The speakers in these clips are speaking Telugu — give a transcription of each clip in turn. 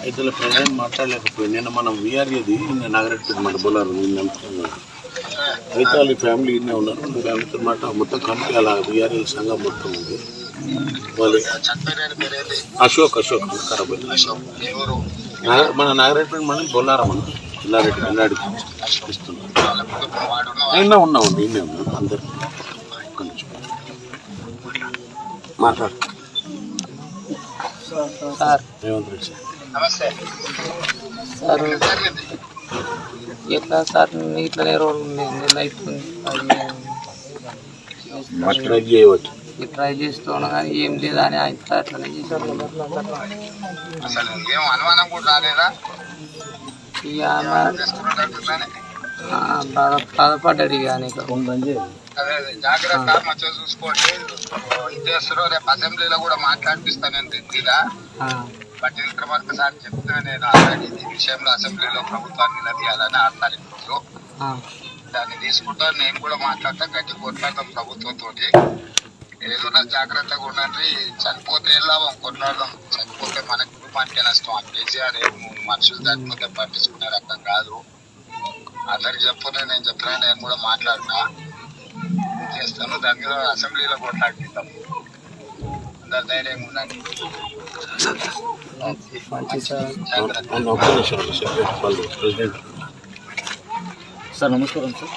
అయితే ప్రజెంట్ మాట్లాడలేకపోయింది. నిన్న మనం వీఆర్ఏది నాగరెడ్డి మన బోలారు అయితే వాళ్ళ ఫ్యామిలీ ఇన్నే ఉన్నారు. ఫ్యామిలీతో మాట మొత్తం కమిటీ అలా వీఆర్ఏ సంఘం మొత్తం ఉంది. వాళ్ళు అశోక్ ఖరాబ్ మన నాగరెడ్డి మనం బొల్లారం అన్న ఇల్లారెడ్డి ఇస్తున్నా ఉన్నామండి. ఇన్నే ఉన్నాం అందరు మాట్లాడు సార్. రేవంత్ రెడ్డి సార్ ఎట్లా సార్ ఇట్లనే రోడ్ ఉంది ట్రై చేస్తున్నా కానీ ఏం లేదా అని ఆయన అట్లనే చేశారు. బాగా బాధపడ్డాడు ఇక జాగ్రత్త మంచిగా చూసుకోండి. చేస్తున్నావు రేపు అసెంబ్లీలో కూడా మాట్లాడిపిస్తాను దిద్దిగా బట్టి విక్రమార్క సార్ చెప్తున్నా. నేను ఆల్రెడీ ఈ విషయంలో అసెంబ్లీలో ప్రభుత్వాన్ని నిలదీయాలని ఆడతాను. దాన్ని తీసుకుంటాను. నేను కూడా మాట్లాడతా, గట్టి కొట్లాడతాం ప్రభుత్వంతో. ఏదైనా జాగ్రత్తగా ఉండండి. చనిపోతే వెళ్ళాం కొట్లాడదాం. చనిపోతే మన కుటుంబానికే నష్టం. కేసీఆర్ మనుషులు చనిపోతే పట్టించుకునే రకం కాదు. అందరికి చెప్పునే నేను చెప్పినా. నేను కూడా మాట్లాడినా చేస్తాను. దాని మీద అసెంబ్లీలో కొట్లాడిస్తాం. అందరు ధైర్యంగా ఉండండి. సార్ నమస్కారం సార్.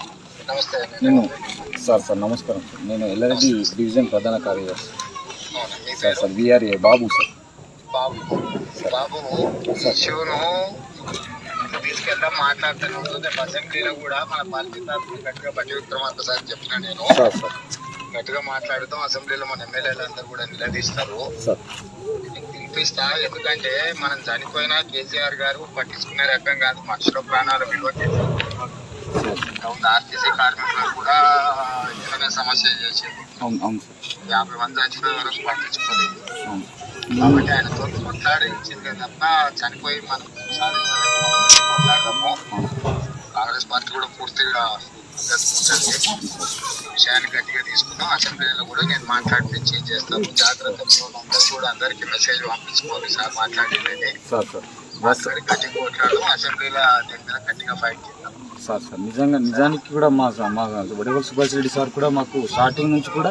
నమస్తే. సార్ నమస్కారం సార్. నేను ఎల్లారెడ్డి డివిజన్ ప్రధాన కార్యదర్శి సార్ విఆర్ఏ బాబు సార్. బాబు శివును తీసుకెళ్దాం మాట్లాడుతూనే ఉంటుంది. అసెంబ్లీలో కూడా మన పార్టీ తరఫున గట్టిగా బట్టి విక్రమార్క సార్ చెప్పిన నేను గట్టిగా మాట్లాడుతాం. అసెంబ్లీలో మన ఎమ్మెల్యేలు అందరూ కూడా నిలదీస్తారు. పిలిపిస్తా. ఎందుకంటే మనం చనిపోయినా కేసీఆర్ గారు పట్టించుకునే రకం కాదు. మనుషుల ప్రాణాలు విలువ ఆర్టీసీ కార్మికులు కూడా ఏదైనా సమస్య చేసేది. 50 మంది చచ్చిపోయే వరకు పట్టించుకోలేదు. కాబట్టి ఆయనతో కొట్లాడించింది తప్ప చనిపోయి మనం కొట్లాడదాము. కాంగ్రెస్ పార్టీ కూడా పూర్తిగా విషయాన్ని గట్టిగా తీసుకున్నాం. అసెంబ్లీలో కూడా నేను మాట్లాడిపించి చేస్తాను. జాగ్రత్త కూడా అందరికీ మెసేజ్ పంపించుకోవాలి. సార్ మాట్లాడింది గట్టిగా కొట్లాడడం. అసెంబ్లీలో దీని మీద గట్టిగా ఫైట్ చేద్దాం. సార్ నిజానికి కూడా మా వడగల్ సుభాష్ రెడ్డి సార్ కూడా మాకు స్టార్టింగ్ నుంచి కూడా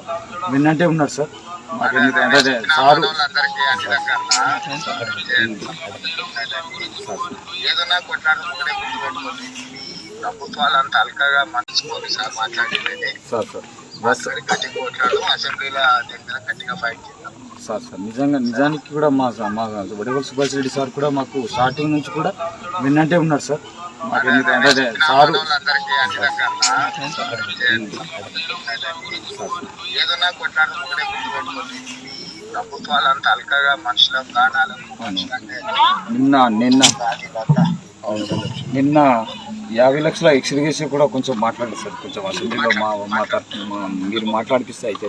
విన్నంటే ఉన్నారు సార్. మాకు ఏదన్నా కొట్లాడుకుంటే గుర్తుపెట్టుకోండి. ప్రభుత్వాలు అంత అల్కగా మర్చుకోవాలి. సార్ మాట్లాడింది గట్టిగా కొట్లాడడం. అసెంబ్లీలో దీని మీద గట్టిగా ఫైట్ చేద్దాం. సార్ నిజానికి కూడా మా వడగల్ సుభాష్ రెడ్డి సార్ కూడా మాకు స్టార్టింగ్ నుంచి కూడా విన్నంటే ఉన్నారు సార్. మాకు ఏదన్నా కొట్లాడుకుంటే గుర్తుపెట్టుకోండి. ప్రభుత్వాలు అంత అల్కగా మనుషుల ప్రాణాలను నిన్న 50 లక్షల ఎక్స్గ్రేషన్ కూడా కొంచెం మాట్లాడారు సార్. కొంచెం అసెంబ్లీలో మీరు మాట్లాడిపిస్తే అయితే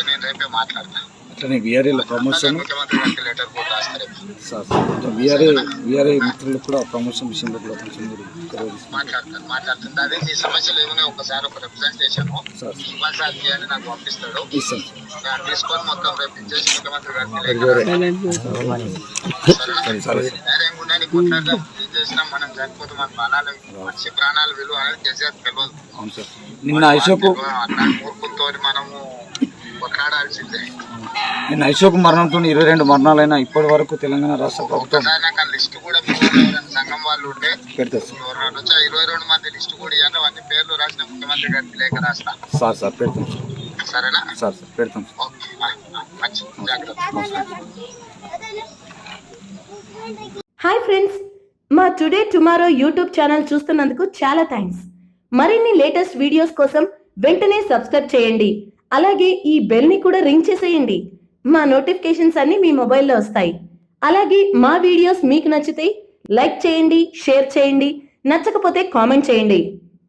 నేను రేపే మాట్లాడతాను. అట్లనే వీఆర్ఏల ప్రమోషన్ లెటర్ కూడా రాస్తారు సార్. కొంచెం వీఆర్ఏ మిత్రులకు కూడా ప్రమోషన్ విషయంలో కూడా కొంచెం మీరు మాట్లాడుతుంది. అదే మీ సమస్యలు ఏమైనా ఒకసారి ఒక రిప్రజెంటేషన్ సార్ చేయాలని నాకు పంపిస్తాడు. తీసుకొని మొత్తం రేపు ఇచ్చేసి ముఖ్యమంత్రి గారికి కొట్లాడదాం. చేసినా మనం చనిపోతే మన ప్రాణాలు మనిషి ప్రాణాలు విలువ అనేది కేసీఆర్ తెలియదు. అవును సార్. నిన్న అశోక్ మూర్ఖంతో మనము కొట్లాడాల్సిందే. నిన్న అశోక్ మరణంతో 22 మరణాలైనా ఇప్పటి వరకు తెలంగాణ రాష్ట్ర ప్రభుత్వం లిస్టు కూడా సంఘం వాళ్ళు ఉంటే పెడతారు. 22 మంది లిస్టు కూడా ఇవ్వండి. అవన్నీ పేర్లు రాసిన ముఖ్యమంత్రి గారికి లేఖ రాస్తా సార్ పెడతాం. సరేనా సార్ పెడతాం. మంచి జాగ్రత్త. హాయ్ ఫ్రెండ్స్, మా టుడే టుమారో యూట్యూబ్ ఛానల్ చూస్తున్నందుకు చాలా థ్యాంక్స్. మరిన్ని లేటెస్ట్ వీడియోస్ కోసం వెంటనే సబ్స్క్రైబ్ చేయండి. అలాగే ఈ బెల్ ని కూడా రింగ్ చేసేయండి. మా నోటిఫికేషన్స్ అన్ని మీ మొబైల్లో వస్తాయి. అలాగే మా వీడియోస్ మీకు నచ్చితే లైక్ చేయండి, షేర్ చేయండి, నచ్చకపోతే కామెంట్ చేయండి.